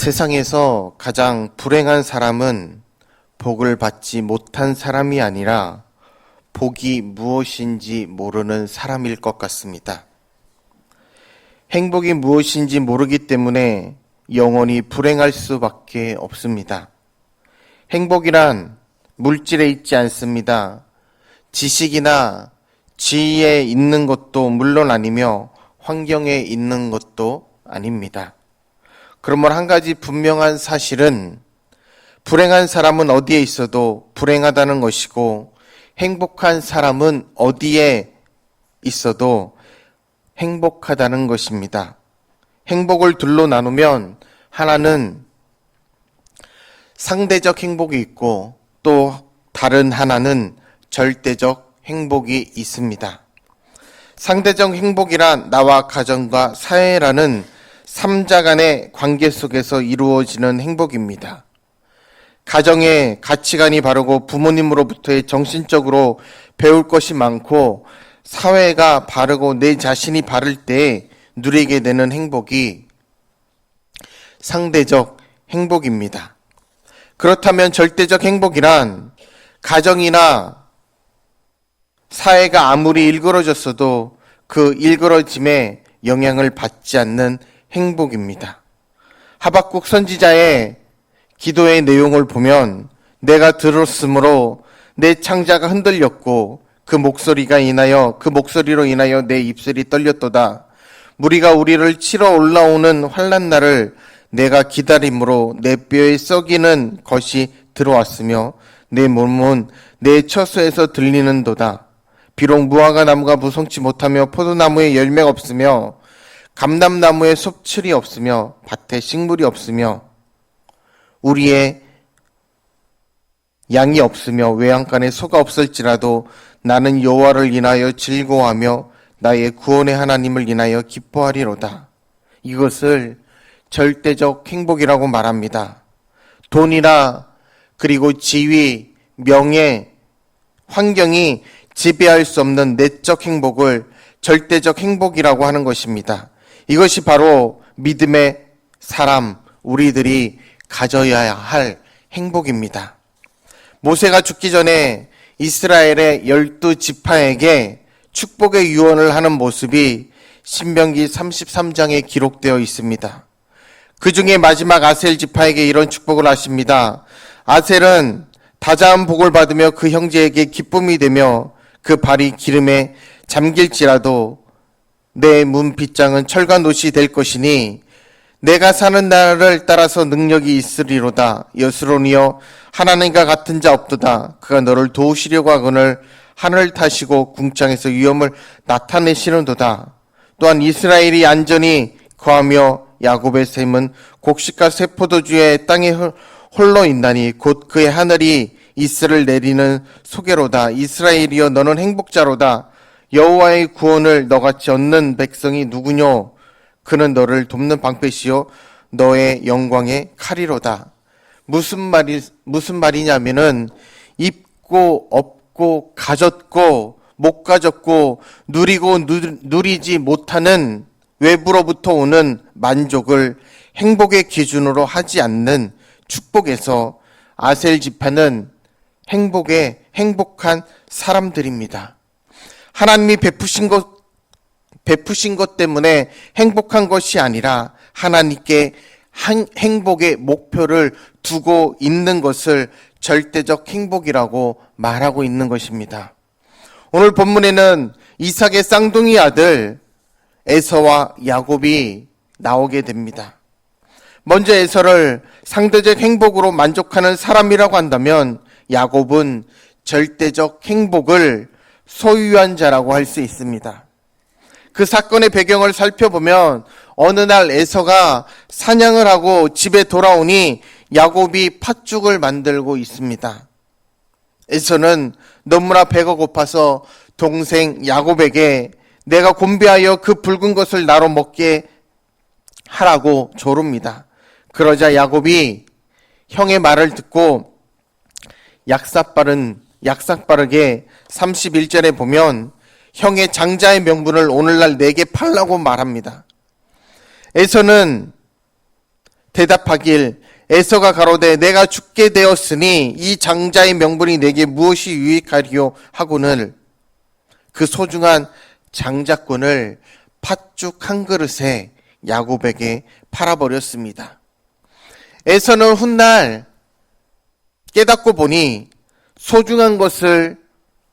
세상에서 가장 불행한 사람은 복을 받지 못한 사람이 아니라 복이 무엇인지 모르는 사람일 것 같습니다. 행복이 무엇인지 모르기 때문에 영원히 불행할 수밖에 없습니다. 행복이란 물질에 있지 않습니다. 지식이나 지위에 있는 것도 물론 아니며 환경에 있는 것도 아닙니다. 그러므로 한 가지 분명한 사실은 불행한 사람은 어디에 있어도 불행하다는 것이고 행복한 사람은 어디에 있어도 행복하다는 것입니다. 행복을 둘로 나누면 하나는 상대적 행복이 있고 또 다른 하나는 절대적 행복이 있습니다. 상대적 행복이란 나와 가정과 사회라는 삼자 간의 관계 속에서 이루어지는 행복입니다. 가정의 가치관이 바르고 부모님으로부터의 정신적으로 배울 것이 많고 사회가 바르고 내 자신이 바를 때 누리게 되는 행복이 상대적 행복입니다. 그렇다면 절대적 행복이란 가정이나 사회가 아무리 일그러졌어도 그 일그러짐에 영향을 받지 않는 행복입니다. 하박국 선지자의 기도의 내용을 보면 내가 들었으므로 내 창자가 흔들렸고 그 목소리로 인하여 내 입술이 떨렸도다. 무리가 우리를 치러 올라오는 환난 날을 내가 기다림으로 내 뼈에 썩이는 것이 들어왔으며 내 몸은 내 처소에서 들리는도다. 비록 무화과 나무가 무성치 못하며 포도나무에 열매가 없으며 감람나무에 섭출이 없으며 밭에 식물이 없으며 우리의 양이 없으며 외양간에 소가 없을지라도 나는 여호와를 인하여 즐거워하며 나의 구원의 하나님을 인하여 기뻐하리로다. 이것을 절대적 행복이라고 말합니다. 돈이나 그리고 지위, 명예, 환경이 지배할 수 없는 내적 행복을 절대적 행복이라고 하는 것입니다. 이것이 바로 믿음의 사람, 우리들이 가져야 할 행복입니다. 모세가 죽기 전에 이스라엘의 12지파에게 축복의 유언을 하는 모습이 신명기 33장에 기록되어 있습니다. 그 중에 마지막 아셀 지파에게 이런 축복을 하십니다. 아셀은 다자한 복을 받으며 그 형제에게 기쁨이 되며 그 발이 기름에 잠길지라도 내 문빗장은 철과 놋이 될 것이니 내가 사는 날을 따라서 능력이 있으리로다. 여스론이여 하나님과 같은 자 없도다. 그가 너를 도우시려고 하거늘 하늘 타시고 궁창에서 위엄을 나타내시는도다. 또한 이스라엘이 안전히 거하며 야곱의 샘은 곡식과 세포도주의 땅에 홀로 있나니 곧 그의 하늘이 이슬을 내리는 소개로다. 이스라엘이여 너는 행복자로다. 여호와의 구원을 너같이 얻는 백성이 누구뇨? 그는 너를 돕는 방패시요 너의 영광의 칼이로다. 무슨 말이냐면은 입고 없고 가졌고 못 가졌고 누리고 누리지 못하는 외부로부터 오는 만족을 행복의 기준으로 하지 않는 축복에서 아셀 지파는 행복한 사람들입니다. 하나님이 베푸신 것 때문에 행복한 것이 아니라 하나님께 행복의 목표를 두고 있는 것을 절대적 행복이라고 말하고 있는 것입니다. 오늘 본문에는 이삭의 쌍둥이 아들 에서와 야곱이 나오게 됩니다. 먼저 에서를 상대적 행복으로 만족하는 사람이라고 한다면 야곱은 절대적 행복을 소유한 자라고 할 수 있습니다. 그 사건의 배경을 살펴보면 어느 날 에서가 사냥을 하고 집에 돌아오니 야곱이 팥죽을 만들고 있습니다. 에서는 너무나 배가 고파서 동생 야곱에게 내가 곤배하여 그 붉은 것을 나로 먹게 하라고 조릅니다. 그러자 야곱이 형의 말을 듣고 약삭빠르게 31절에 보면 형의 장자의 명분을 오늘날 내게 팔라고 말합니다. 에서는 대답하길 에서가 가로되 내가 죽게 되었으니 이 장자의 명분이 내게 무엇이 유익하리요 하고는 그 소중한 장자권을 팥죽 한 그릇에 야곱에게 팔아버렸습니다. 에서는 훗날 깨닫고 보니 소중한 것을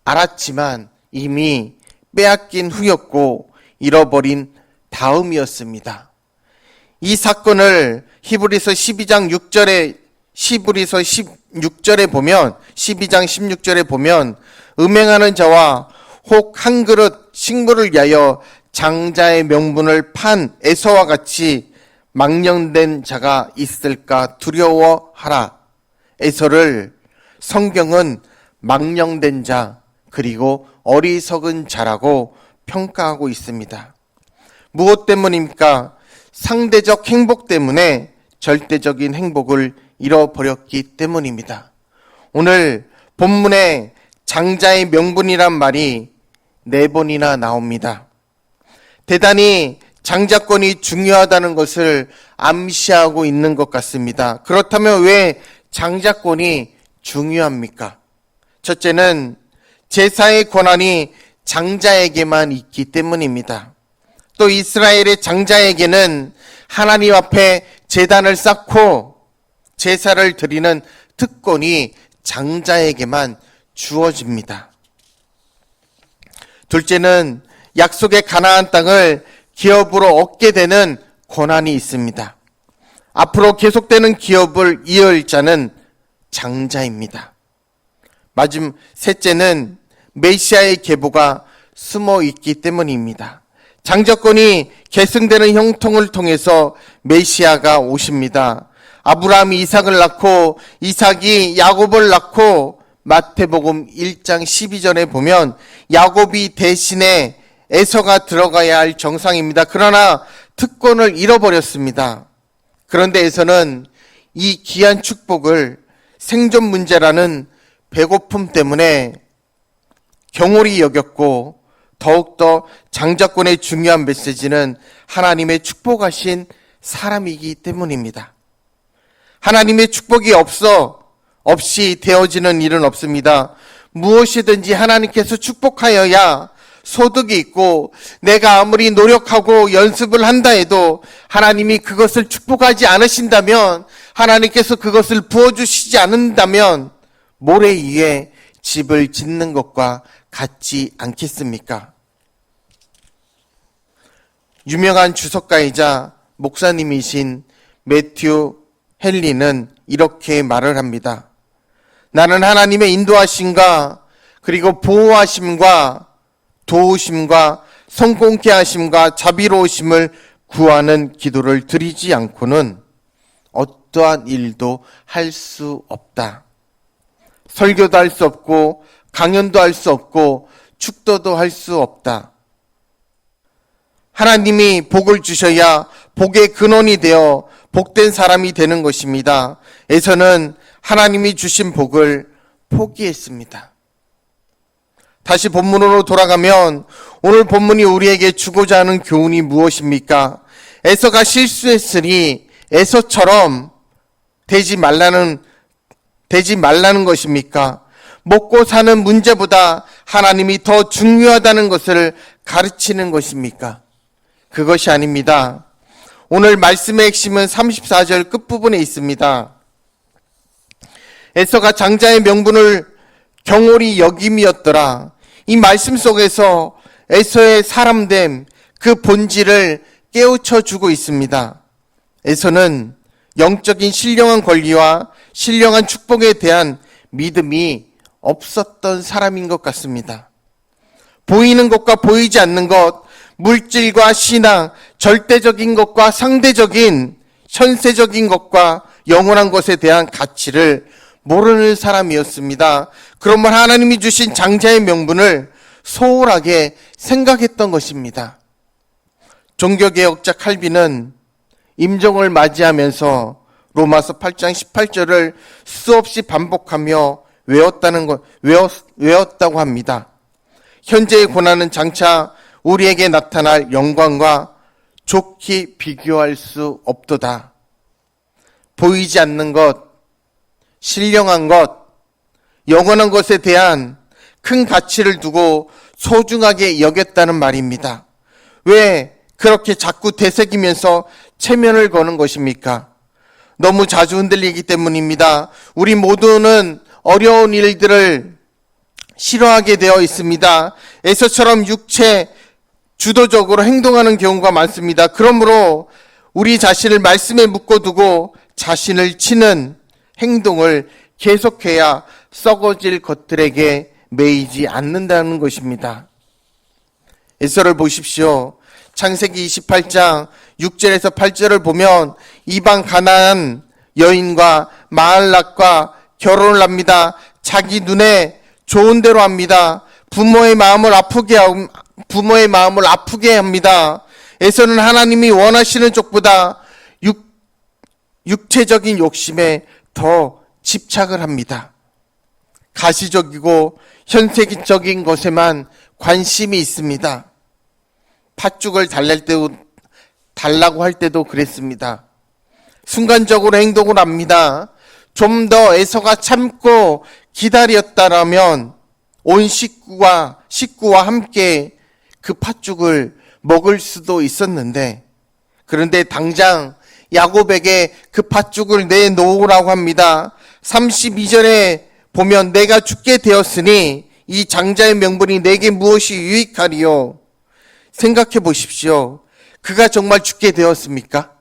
알았지만 이미 빼앗긴 후였고 잃어버린 다음이었습니다. 이 사건을 히브리서 12장 6절에 히브리서 16절에 보면 12장 16절에 보면 음행하는 자와 혹 한 그릇 식물을 위하여 장자의 명분을 판 에서와 같이 망령된 자가 있을까 두려워하라. 에서를 성경은 망령된 자 그리고 어리석은 자라고 평가하고 있습니다. 무엇 때문입니까? 상대적 행복 때문에 절대적인 행복을 잃어버렸기 때문입니다. 오늘 본문에 장자의 명분이란 말이 4번이나 나옵니다. 대단히 장자권이 중요하다는 것을 암시하고 있는 것 같습니다. 그렇다면 왜 장자권이 중요합니까? 첫째는 제사의 권한이 장자에게만 있기 때문입니다. 또 이스라엘의 장자에게는 하나님 앞에 제단을 쌓고 제사를 드리는 특권이 장자에게만 주어집니다. 둘째는 약속의 가나안 땅을 기업으로 얻게 되는 권한이 있습니다. 앞으로 계속되는 기업을 이을 자는 장자입니다. 셋째는 메시아의 계보가 숨어 있기 때문입니다. 장자권이 계승되는 형통을 통해서 메시아가 오십니다. 아브라함이 이삭을 낳고 이삭이 야곱을 낳고 마태복음 1장 12절에 보면 야곱이 대신에 에서가 들어가야 할 정상입니다. 그러나 특권을 잃어버렸습니다. 그런데 에서는 이 귀한 축복을 생존 문제라는 배고픔 때문에 경홀히 여겼고 더욱더 장자권의 중요한 메시지는 하나님의 축복하신 사람이기 때문입니다. 하나님의 축복이 없이 되어지는 일은 없습니다. 무엇이든지 하나님께서 축복하여야 소득이 있고 내가 아무리 노력하고 연습을 한다 해도 하나님이 그것을 축복하지 않으신다면 하나님께서 그것을 부어주시지 않는다면 모래 위에 집을 짓는 것과 같지 않겠습니까? 유명한 주석가이자 목사님이신 매튜 헨리는 이렇게 말을 합니다. 나는 하나님의 인도하심과 그리고 보호하심과 도우심과 성공케 하심과 자비로우심을 구하는 기도를 드리지 않고는 어떠한 일도 할 수 없다. 설교도 할 수 없고 강연도 할 수 없고 축도도 할 수 없다. 하나님이 복을 주셔야 복의 근원이 되어 복된 사람이 되는 것입니다. 에서는 하나님이 주신 복을 포기했습니다. 다시 본문으로 돌아가면 오늘 본문이 우리에게 주고자 하는 교훈이 무엇입니까? 에서가 실수했으니 에서처럼 되지 말라는 것입니까? 먹고 사는 문제보다 하나님이 더 중요하다는 것을 가르치는 것입니까? 그것이 아닙니다. 오늘 말씀의 핵심은 34절 끝부분에 있습니다. 에서가 장자의 명분을 경홀히 여김이었더라. 이 말씀 속에서 에서의 사람됨, 그 본질을 깨우쳐 주고 있습니다. 에서는 영적인 신령한 권리와 신령한 축복에 대한 믿음이 없었던 사람인 것 같습니다. 보이는 것과 보이지 않는 것, 물질과 신앙, 절대적인 것과 상대적인, 현세적인 것과 영원한 것에 대한 가치를 모르는 사람이었습니다. 그러면 하나님이 주신 장자의 명분을 소홀하게 생각했던 것입니다. 종교개혁자 칼빈은 임종을 맞이하면서 로마서 8장 18절을 수없이 반복하며 외웠다고 합니다. 현재의 고난은 장차 우리에게 나타날 영광과 좋게 비교할 수 없도다. 보이지 않는 것, 신령한 것, 영원한 것에 대한 큰 가치를 두고 소중하게 여겼다는 말입니다. 왜 그렇게 자꾸 되새기면서 체면을 거는 것입니까? 너무 자주 흔들리기 때문입니다. 우리 모두는 어려운 일들을 싫어하게 되어 있습니다. 에서처럼 육체 주도적으로 행동하는 경우가 많습니다. 그러므로 우리 자신을 말씀에 묶어두고 자신을 치는 행동을 계속해야 썩어질 것들에게 매이지 않는다는 것입니다. 에서를 보십시오. 창세기 28장 6절에서 8절을 보면 이방 가나안 여인과 마할락과 결혼을 합니다. 자기 눈에 좋은 대로 합니다. 부모의 마음을 아프게 합니다. 에서는 하나님이 원하시는 쪽보다 육체적인 욕심에 더 집착을 합니다. 가시적이고 현세적인 것에만 관심이 있습니다. 팥죽을 달라고 할 때도 그랬습니다. 순간적으로 행동을 합니다. 좀 더 에서가 참고 기다렸다라면 온 식구와 함께 그 팥죽을 먹을 수도 있었는데, 그런데 당장 야곱에게 그 팥죽을 내놓으라고 합니다. 32절에 보면 내가 죽게 되었으니 이 장자의 명분이 내게 무엇이 유익하리요? 생각해 보십시오. 그가 정말 죽게 되었습니까?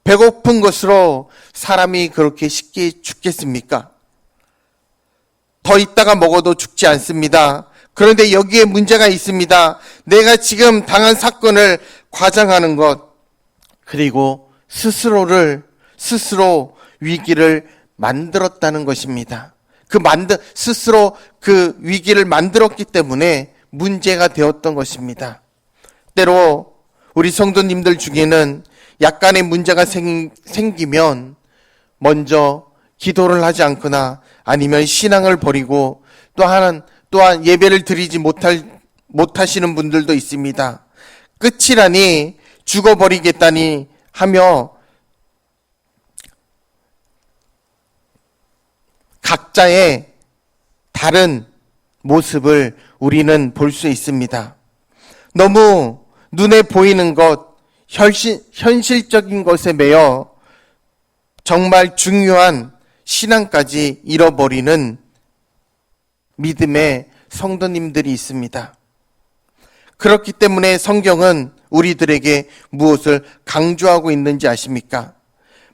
배고픈 것으로 사람이 그렇게 쉽게 죽겠습니까? 더 있다가 먹어도 죽지 않습니다. 그런데 여기에 문제가 있습니다. 내가 지금 당한 사건을 과장하는 것, 그리고 스스로 위기를 만들었다는 것입니다. 스스로 그 위기를 만들었기 때문에 문제가 되었던 것입니다. 때로 우리 성도님들 중에는 약간의 문제가 생기면 먼저 기도를 하지 않거나 아니면 신앙을 버리고 또한 예배를 드리지 못하시는 분들도 있습니다. 끝이라니 죽어버리겠다니 하며 각자의 다른 모습을 우리는 볼 수 있습니다. 너무 눈에 보이는 것, 현실적인 것에 매여 정말 중요한 신앙까지 잃어버리는 믿음의 성도님들이 있습니다. 그렇기 때문에 성경은 우리들에게 무엇을 강조하고 있는지 아십니까?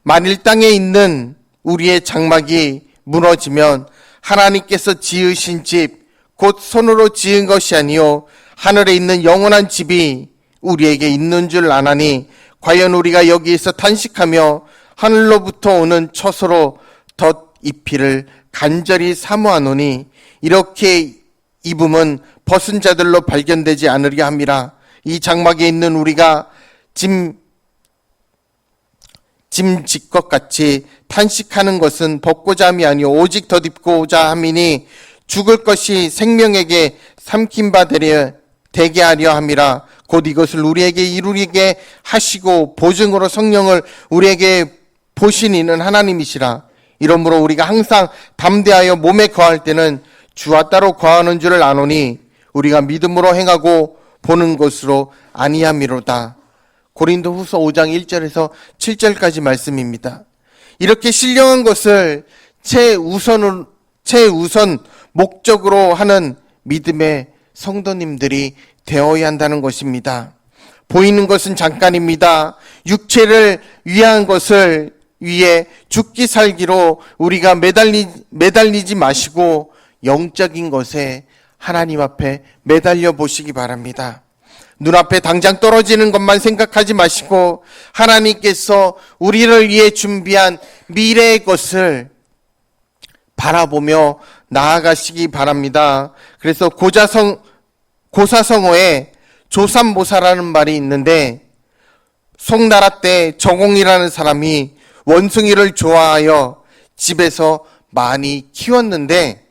만일 땅에 있는 우리의 장막이 무너지면 하나님께서 지으신 집, 곧 손으로 지은 것이 아니요 하늘에 있는 영원한 집이 우리에게 있는 줄 아나니 과연 우리가 여기에서 탄식하며 하늘로부터 오는 처소로 덧입히를 간절히 사모하노니 이렇게 입음은 벗은 자들로 발견되지 않으려 함이라. 이 장막에 있는 우리가 짐짓것 같이 탄식하는 것은 벗고자 함이 아니오 오직 덧입고자 함이니 죽을 것이 생명에게 삼킨 바 되게 하려 함이라. 곧 이것을 우리에게 이루게 하시고 보증으로 성령을 우리에게 보신 이는 하나님이시라. 이러므로 우리가 항상 담대하여 몸에 거할 때는 주와 따로 거하는 줄을 아노니 우리가 믿음으로 행하고 보는 것으로 아니함이로다. 고린도후서 5장 1절에서 7절까지 말씀입니다. 이렇게 신령한 것을 최우선 목적으로 하는 믿음의 성도님들이 되어야 한다는 것입니다. 보이는 것은 잠깐입니다. 육체를 위한 것을 위해 죽기 살기로 우리가 매달리지 마시고 영적인 것에 하나님 앞에 매달려 보시기 바랍니다. 눈앞에 당장 떨어지는 것만 생각하지 마시고 하나님께서 우리를 위해 준비한 미래의 것을 바라보며 나아가시기 바랍니다. 그래서 고사성어에 조삼모사라는 말이 있는데, 송나라 때 정홍이라는 사람이 원숭이를 좋아하여 집에서 많이 키웠는데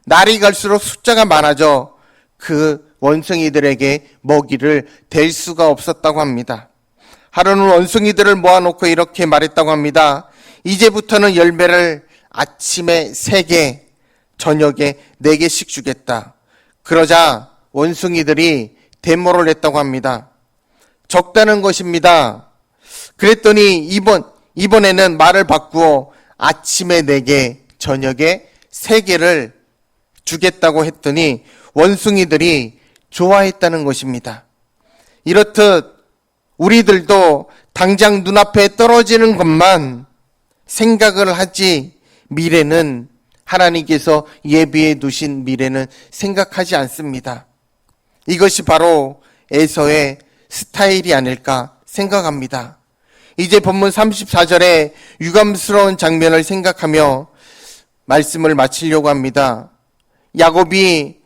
날이 갈수록 숫자가 많아져 그 원숭이들에게 먹이를 댈 수가 없었다고 합니다. 하루는 원숭이들을 모아놓고 이렇게 말했다고 합니다. 이제부터는 열매를 아침에 3개, 저녁에 4개씩 주겠다. 그러자 원숭이들이 데모를 냈다고 합니다. 적다는 것입니다. 그랬더니 이번에는 말을 바꾸어 아침에 4개, 저녁에 3개를 주겠다고 했더니 원숭이들이 좋아했다는 것입니다. 이렇듯 우리들도 당장 눈앞에 떨어지는 것만 생각을 하지 미래는, 하나님께서 예비해 두신 미래는 생각하지 않습니다. 이것이 바로 에서의 스타일이 아닐까 생각합니다. 이제 본문 34절에 유감스러운 장면을 생각하며 말씀을 마치려고 합니다. 야곱이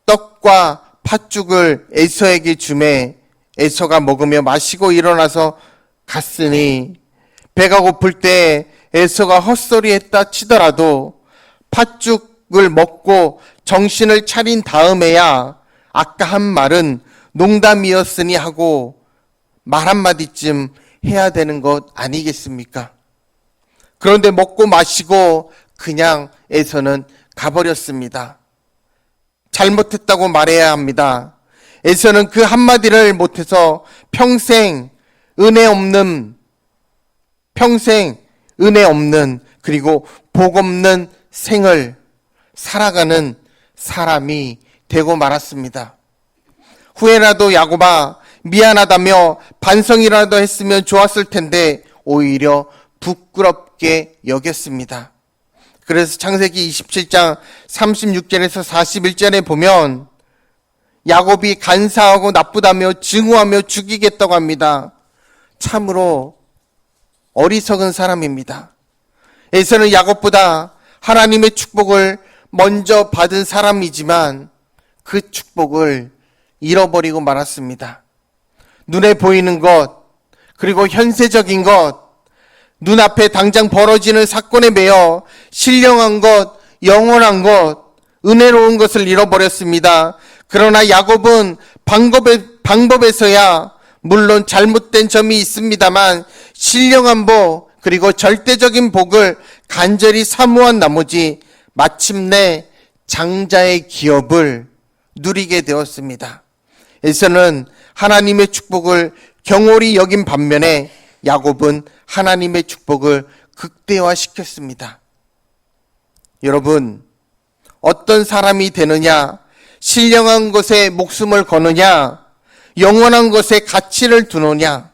떡과 팥죽을 에서에게 주매 에서가 먹으며 마시고 일어나서 갔으니, 배가 고플 때 에서가 헛소리했다 치더라도 팥죽을 먹고 정신을 차린 다음에야 아까 한 말은 농담이었으니 하고 말 한마디쯤 해야 되는 것 아니겠습니까? 그런데 먹고 마시고 그냥 에서는 가버렸습니다. 잘못했다고 말해야 합니다. 에서는 그 한마디를 못해서 평생 은혜 없는 그리고 복 없는 생을 살아가는 사람이 되고 말았습니다. 후에라도 야곱아 미안하다며 반성이라도 했으면 좋았을 텐데 오히려 부끄럽게 여겼습니다. 그래서 창세기 27장 36절에서 41절에 보면 야곱이 간사하고 나쁘다며 증오하며 죽이겠다고 합니다. 참으로 어리석은 사람입니다. 에서는 야곱보다 하나님의 축복을 먼저 받은 사람이지만 그 축복을 잃어버리고 말았습니다. 눈에 보이는 것, 그리고 현세적인 것, 눈앞에 당장 벌어지는 사건에 매여 신령한 것, 영원한 것, 은혜로운 것을 잃어버렸습니다. 그러나 야곱은 방법에서야 물론 잘못된 점이 있습니다만 신령한 복, 그리고 절대적인 복을 간절히 사모한 나머지 마침내 장자의 기업을 누리게 되었습니다. 에서는 하나님의 축복을 경홀히 여긴 반면에 야곱은 하나님의 축복을 극대화시켰습니다. 여러분, 어떤 사람이 되느냐, 신령한 것에 목숨을 거느냐, 영원한 것에 가치를 두느냐,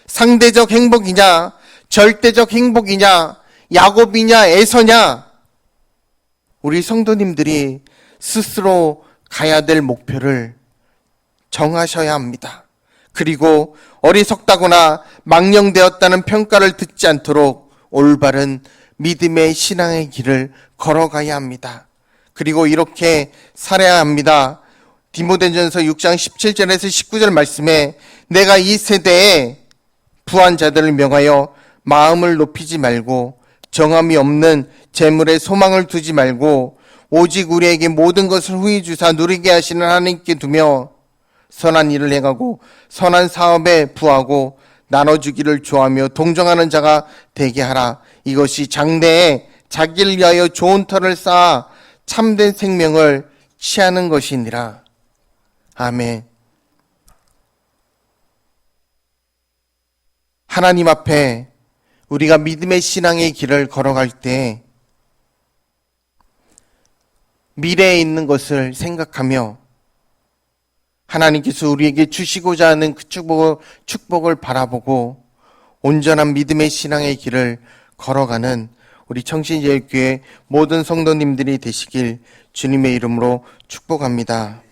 상대적 행복이냐, 절대적 행복이냐, 야곱이냐, 에서냐, 우리 성도님들이 스스로 가야 될 목표를 정하셔야 합니다. 그리고 어리석다거나 망령되었다는 평가를 듣지 않도록 올바른 믿음의 신앙의 길을 걸어가야 합니다. 그리고 이렇게 살아야 합니다. 디모데전서 6장 17절에서 19절 말씀에 내가 이 세대에 부한 자들을 명하여 마음을 높이지 말고 정함이 없는 재물에 소망을 두지 말고 오직 우리에게 모든 것을 후히 주사 누리게 하시는 하나님께 두며 선한 일을 행하고 선한 사업에 부하고 나눠주기를 좋아하며 동정하는 자가 되게 하라. 이것이 장래에 자기를 위하여 좋은 터를 쌓아 참된 생명을 취하는 것이니라. 아멘. 하나님 앞에 우리가 믿음의 신앙의 길을 걸어갈 때 미래에 있는 것을 생각하며 하나님께서 우리에게 주시고자 하는 그 축복을 바라보고 온전한 믿음의 신앙의 길을 걸어가는 우리 청신제일교회 모든 성도님들이 되시길 주님의 이름으로 축복합니다.